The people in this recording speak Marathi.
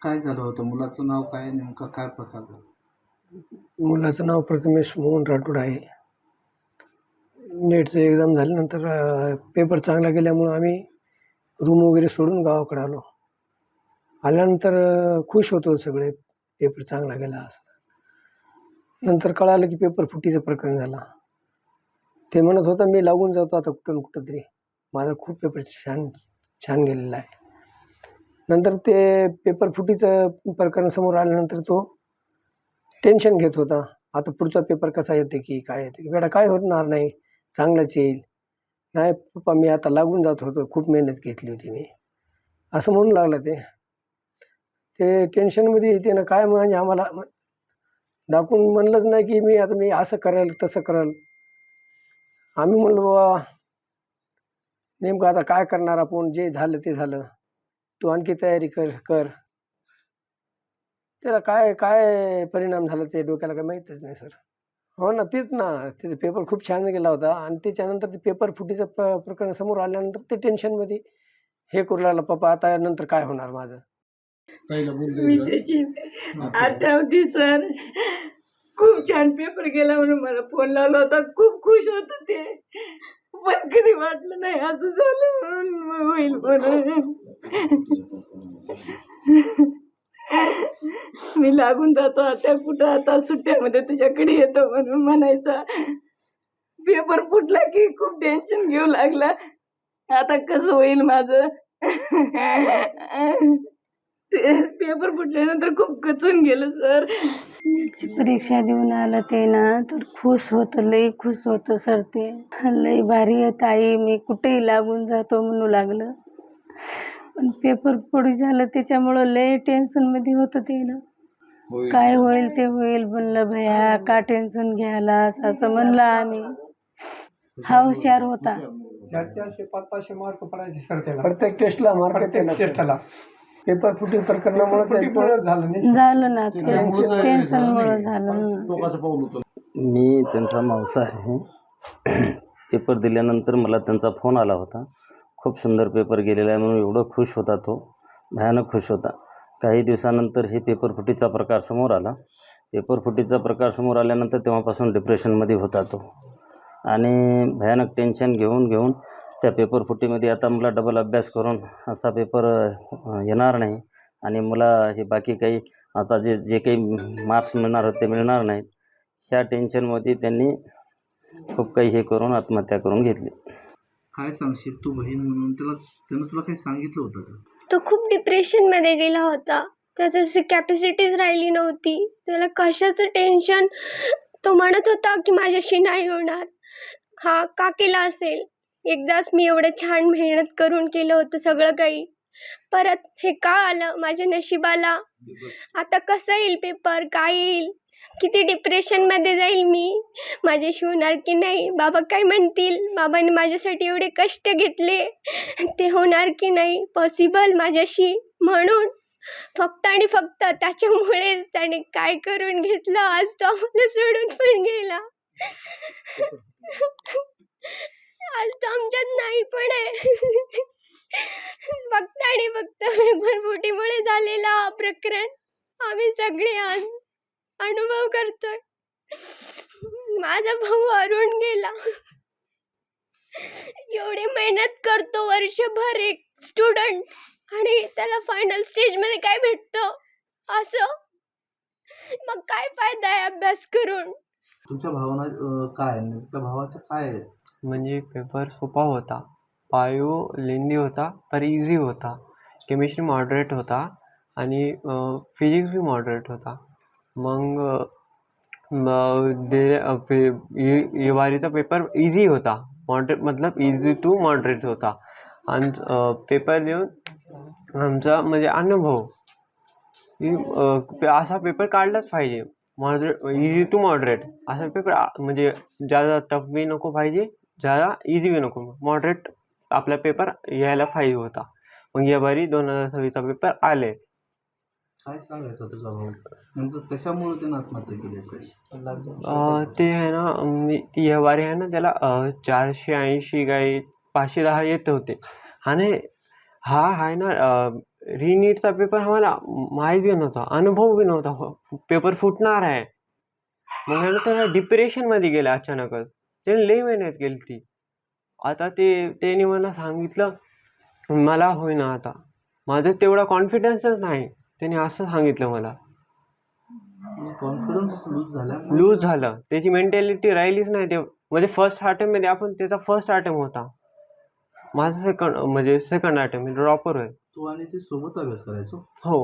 काय झालं होतं? मुलाचं नाव काय? नेमका काय प्रकार झाला? मुलाचं नाव प्रथमेश मोहन राठोड आहे. नेटचं एक्झाम झाल्यानंतर पेपर चांगला गेल्यामुळं आम्ही रूम वगैरे सोडून गावाकडे आलो. आल्यानंतर खुश होतो सगळे, पेपर चांगला गेला असं. नंतर कळालं की पेपर फुटीचं प्रकरण झालं. ते म्हणत होता मी लागून जातो आता कुठं कुठंतरी, माझा खूप पेपर छान गेलेला आहे. नंतर ते पेपर फुटीचं प्रकरण समोर आल्यानंतर तो टेन्शन घेत होता. आता पुढचा पेपर कसा येते की काय येते की, बेटा काय होणार नाही, चांगलंच येईल. नाही पप्पा मी आता लागून जात होतो, खूप मेहनत घेतली होती मी, असं म्हणू लागला ते टेन्शनमध्ये त्यानं काय म्हणजे आम्हाला दाखवून म्हणलंच नाही की मी असं करेल तसं करेल. आम्ही म्हणलो बाबा नेमकं आता काय करणार आपण, जे झालं ते झालं, तू आणखी तयारी कर. त्याला काय काय परिणाम झाला ते डोक्याला काही माहीतच नाही सर. हो ना, तेच ना, त्याचा पेपर खूप छान गेला होता आणि त्याच्यानंतर ते पेपर फुटीचं प्रकरण समोर आल्यानंतर ते टेन्शनमध्ये हे करू लागला, पप्पा आता नंतर काय होणार माझं. मी त्याची आठवती सर. खूप छान पेपर गेला म्हणून मला फोन लावला होता, खूप खुश होत ते, पण कधी वाटलं नाही असं झालं म्हणून होईल म्हणून. मी लागून जातो आता कुठं, आता सुट्ट्यामध्ये तुझ्याकडे येतो म्हणून म्हणायचा. पेपर फुटला की खूप टेन्शन घेऊ लागला, आता कसं होईल माझं. पेपर फुटल्यानंतर खूप कचून गेलं सर. नीटची परीक्षा देऊन आलं ते ना, तर खुश होतं, लई खुश होतं सर. ते लई भारी आहे ताई, मी कुठेही लागून जातो म्हणू लागलं. पण पेपर पुढे झालं त्याच्यामुळं लई टेन्शनमध्ये होतं ते ना. काय होईल ते होईल म्हणलं, भैया का टेन्शन घ्यायलास असं म्हणलं आम्ही. हा हुशार होता. 400-500 मार्क पडायचे सर त्याला, प्रत्येक टेस्टला टेस्टला. पेपर फुटी प्रकरणामुळे झालं ना, टेन्शनमुळं झालं. मी त्यांचा मावसा आहे. पेपर दिल्यानंतर मला त्यांचा फोन आला होता, खूप सुंदर पेपर गेलेला आहे म्हणून. एवढं खुश होता तो, भयानक खुश होता. काही दिवसानंतर हे पेपर फुटीचा प्रकार समोर आला. पेपर फुटीचा प्रकार समोर आल्यानंतर तेव्हापासून डिप्रेशनमध्ये होता तो आणि भयानक टेन्शन घेऊन त्या पेपर फुटीमध्ये आता मला डबल अभ्यास करून असा पेपर येणार नाही आणि मला हे बाकी काही आता जे काही मार्क्स मिळणार होते मिळणार नाहीत, ह्या टेन्शनमध्ये त्यांनी खूप काही हे करून आत्महत्या करून घेतली. काय सांगशील तू बहीण म्हणून? त्यानं तुला काही सांगितलं होतं का? तो खूप डिप्रेशनमध्ये गेला होता, त्याची कॅपॅसिटीच राहिली नव्हती, त्याला कशाचं टेन्शन. तो म्हणत होता की माझ्याशी नाही होणार. हा का केला असेल? एकदाच मी एवढं छान मेहनत करून केलं होतं सगळं काही, परत हे का आलं माझ्या नशिबाला? आता कसा येईल पेपर, काय येईल, किती डिप्रेशनमध्ये जाईल मी, माझ्याशी होणार की नाही, बाबा काय म्हणतील, बाबांनी माझ्यासाठी एवढे कष्ट घेतले, ते होणार की नाही पॉसिबल माझ्याशी. म्हणून फक्त आणि फक्त त्याच्यामुळेच त्याने काय करून घेतलं, आज तो आम्हाला सोडून पण गेला. आज तो आमच्यात नाही पण आहे. फक्त आणि फक्त पेपर फुटीमुळे झालेला हा प्रकरण आम्ही सगळे आज अनुभव करतोय. माझा भाऊ अरुण गेला. एवढी मेहनत करतो वर्षभर एक स्टुडंट आणि त्याला फायनल स्टेजमध्ये काय भेटतं असं, मग काय फायदा आहे अभ्यास करून? तुमच्या भावना काय, नेमक्या भावाचं काय आहे? म्हणजे पेपर सोपा होता, बायो लेंदी होता पर इझी होता, केमिस्ट्री मॉडरेट होता आणि फिजिक्स भी मॉडरेट होता. मग ये बारीचा पेपर इझी होता, मॉडरेट मतलब इझी टू मॉडरेट होता. आणि पेपर देऊन आमचा म्हणजे अनुभव की असा पेपर काढलाच पाहिजे, मॉडरेट इझी टू मॉडरेट असा पेपर. म्हणजे ज़्यादा टफ बी नको पाहिजे, ज़्यादा इझी बी नको, मॉडरेट आपला पेपर यायला पाहिजे होता. मग या बारी 2026चा पेपर आले. काय सांगायचं तुझा भाऊ, नेमकं कशामुळे त्यानं आत्महत्या केली असेल? ते आहे ना, या बारी आहे ना त्याला 480 काही 510 येत होते. आणि हा आहे ना रीनीटचा पेपर आम्हाला माहीत बी नव्हता, अनुभव बी नव्हता पेपर फुटणार आहे. मग नंतर डिप्रेशनमध्ये गेला अचानकच. त्याने लई मेहनत केली ती. आता त्याने मला सांगितलं मला होईना आता. माझं तेवढा कॉन्फिडन्सच नाही. त्याने असं सांगितलं मला. कॉन्फिडन्स लूज लूज झालं, त्याची मेंटॅलिटी राहिलीच नाही. ते म्हणजे फर्स्ट अटेम्प्टमध्ये त्याचा फर्स्ट अटेम्प्ट होता, माझा सेकंड अटेम्प्ट ड्रॉपर आहे. तू आणि ते सोबत अभ्यास करायचो? हो.